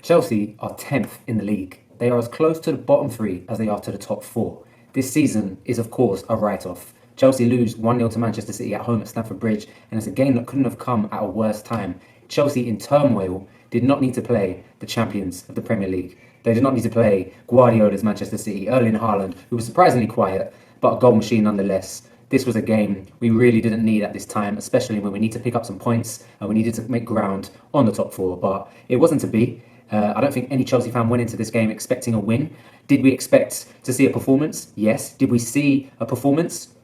Chelsea are 10th in the league. They are as close to the bottom three as they are to the top four. This season is, of course, a write-off. Chelsea lose 1-0 to Manchester City at home at Stamford Bridge, and it's a game that couldn't have come at a worse time. Chelsea, in turmoil, did not need to play the champions of the Premier League. They did not need to play Guardiola's Manchester City, Erling Haaland, who was surprisingly quiet, but a goal machine nonetheless. This was a game we really didn't need at this time, especially when we need to pick up some points and we needed to make ground on the top four, but it wasn't to be. I don't think any Chelsea fan went into this game expecting a win. Did we expect to see a performance? Yes. Did we see a performance?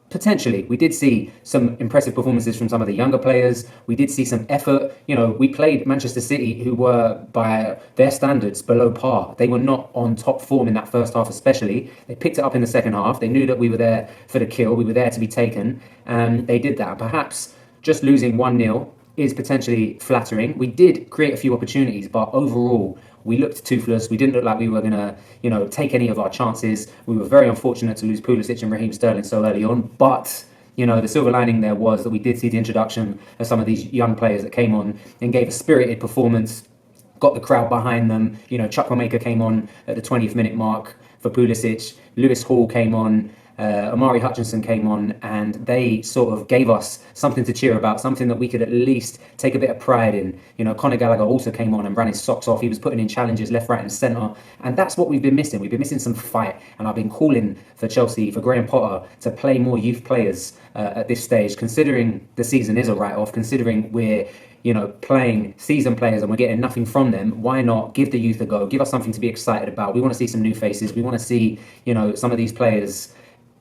Potentially. We did see some impressive performances from some of the younger players. We did see some effort. We played Manchester City, who were, by their standards, below par. They were not on top form in that first half especially. They picked it up in the second half. They knew that we were there for the kill. We were there to be taken. And they did that. Perhaps just losing 1-0 is potentially flattering. We did create a few opportunities, but overall, we looked toothless. We didn't look like we were going to, take any of our chances. We were very unfortunate to lose Pulisic and Raheem Sterling so early on. But, the silver lining there was that we did see the introduction of some of these young players that came on and gave a spirited performance, got the crowd behind them. Chukwuemeka came on at the 20th minute mark for Pulisic. Lewis Hall came on. Amari Hutchinson came on, and they sort of gave us something to cheer about, something that we could at least take a bit of pride in. Conor Gallagher also came on and ran his socks off. He was putting in challenges left, right and centre, and that's what we've been missing. We've been missing some fight, and I've been calling for Chelsea, for Graham Potter, to play more youth players at this stage, considering the season is a write-off, considering we're playing seasoned players and we're getting nothing from them. Why not give the youth a go? Give us something to be excited about. We want to see some new faces. We want to see, some of these players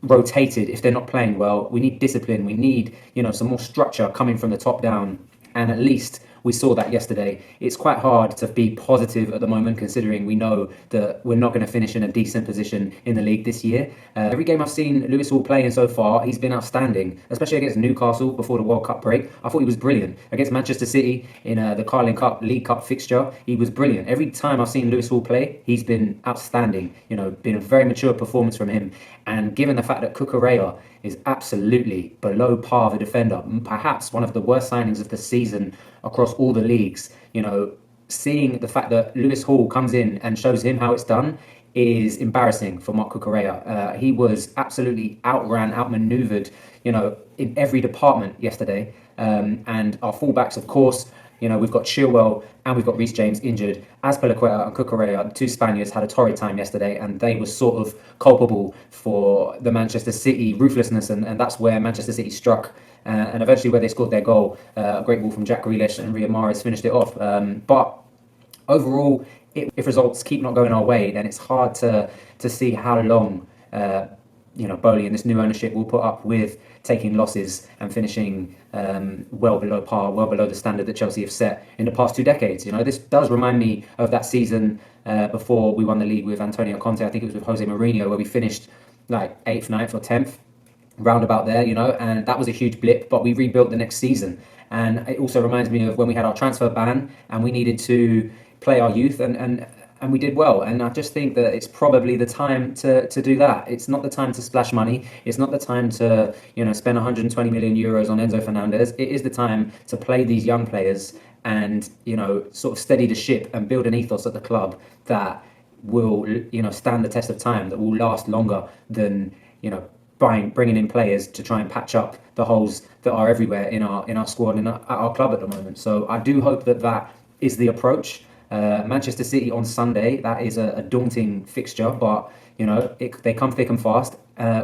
rotated if they're not playing well. We need discipline. We need, some more structure coming from the top down. And at least we saw that yesterday. It's quite hard to be positive at the moment, considering we know that we're not going to finish in a decent position in the league this year. Every game I've seen Lewis Hall playing so far, he's been outstanding, especially against Newcastle before the World Cup break. I thought he was brilliant. Against Manchester City in the Carling Cup League Cup fixture, he was brilliant. Every time I've seen Lewis Hall play, he's been outstanding. Been a very mature performance from him. And given the fact that Cucurella is absolutely below par of a defender, perhaps one of the worst signings of the season across all the leagues, seeing the fact that Lewis Hall comes in and shows him how it's done is embarrassing for Marc Cucurella. He was absolutely outmaneuvered, in every department yesterday. And our fullbacks, of course, we've got Chilwell and we've got Reece James injured. Azpilicueta and Cucurella, the two Spaniards, had a torrid time yesterday, and they were sort of culpable for the Manchester City ruthlessness, and that's where Manchester City struck. And eventually where they scored their goal, a great ball from Jack Grealish, and Riyad Mahrez finished it off. But overall, if results keep not going our way, then it's hard to see how long Bowley and this new ownership will put up with taking losses and finishing well below par, well below the standard that Chelsea have set in the past 2 decades. This does remind me of that season before we won the league with Antonio Conte. I think it was with Jose Mourinho, where we finished like 8th, 9th or 10th, round about there, and that was a huge blip, but we rebuilt the next season. And it also reminds me of when we had our transfer ban and we needed to play our youth, and we did well. And I just think that it's probably the time to do that. It's not the time to splash money. It's not the time to spend 120 million euros on Enzo Fernandez. It is the time to play these young players and sort of steady the ship and build an ethos at the club that will stand the test of time, that will last longer than bringing in players to try and patch up the holes that are everywhere in our squad and at our club at the moment. So I do hope that is the approach. Manchester City on Sunday, that is a daunting fixture, but they come thick and fast.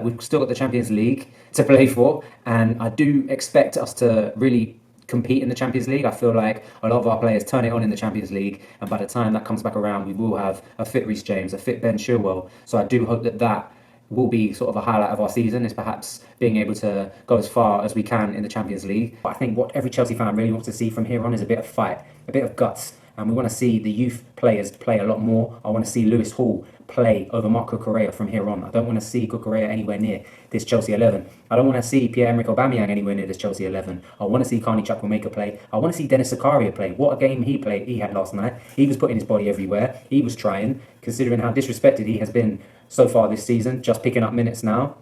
We've still got the Champions League to play for, and I do expect us to really compete in the Champions League. I feel like a lot of our players turn it on in the Champions League, and by the time that comes back around, we will have a fit Reece James, a fit Ben Chilwell. So I do hope that will be sort of a highlight of our season, is perhaps being able to go as far as we can in the Champions League. But I think what every Chelsea fan really wants to see from here on is a bit of fight, a bit of guts. And we want to see the youth players play a lot more. I want to see Lewis Hall play over Marc Cucurella from here on. I don't want to see Cucurella anywhere near this Chelsea 11. I don't want to see Pierre-Emerick Aubameyang anywhere near this Chelsea 11. I want to see Carney Chukwuemeka play. I want to see Dennis Zakaria play. What a game he had last night. He was putting his body everywhere. He was trying, considering how disrespected he has been so far this season, just picking up minutes now.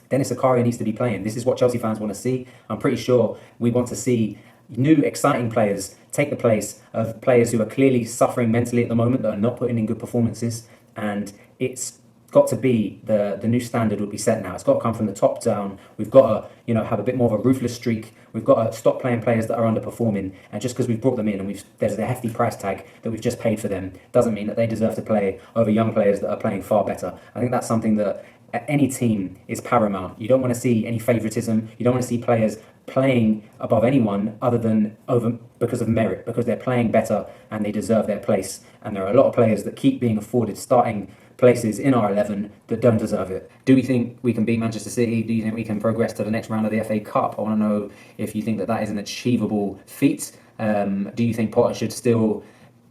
Dennis Zakaria needs to be playing. This is what Chelsea fans want to see. I'm pretty sure we want to see new, exciting players take the place of players who are clearly suffering mentally at the moment, that are not putting in good performances. And it's got to be the new standard will be set now. It's got to come from the top down. We've got to have a bit more of a ruthless streak. We've got to stop playing players that are underperforming. And just because we've brought them in and there's a hefty price tag that we've just paid for them doesn't mean that they deserve to play over young players that are playing far better. I think that's something that any team is paramount. You don't want to see any favoritism. You don't want to see players playing above anyone other than over because of merit, because they're playing better and they deserve their place. And there are a lot of players that keep being afforded starting places in our 11 that don't deserve it. Do we think we can beat Manchester City? Do you think we can progress to the next round of the FA Cup? I want to know if you think that is an achievable feat. Do you think Potter should still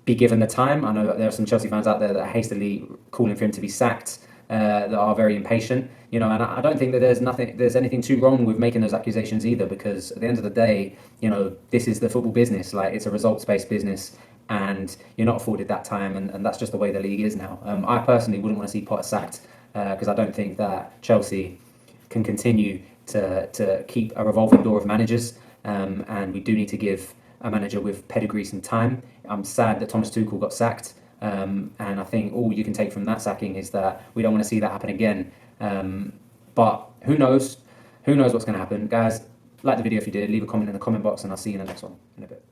be given the time? I know that there are some Chelsea fans out there that are hastily calling for him to be sacked, that are very impatient, and I don't think that there's anything too wrong with making those accusations either, because at the end of the day, this is the football business. Like, it's a results-based business, and you're not afforded that time, and that's just the way the league is now. I personally wouldn't want to see Potter sacked, because I don't think that Chelsea can continue to keep a revolving door of managers, and we do need to give a manager with pedigree some time. I'm sad that Thomas Tuchel got sacked. And I think all you can take from that sacking is that we don't want to see that happen again. But who knows? Who knows what's going to happen? Guys, like the video if you did. Leave a comment in the comment box, and I'll see you in the next one in a bit.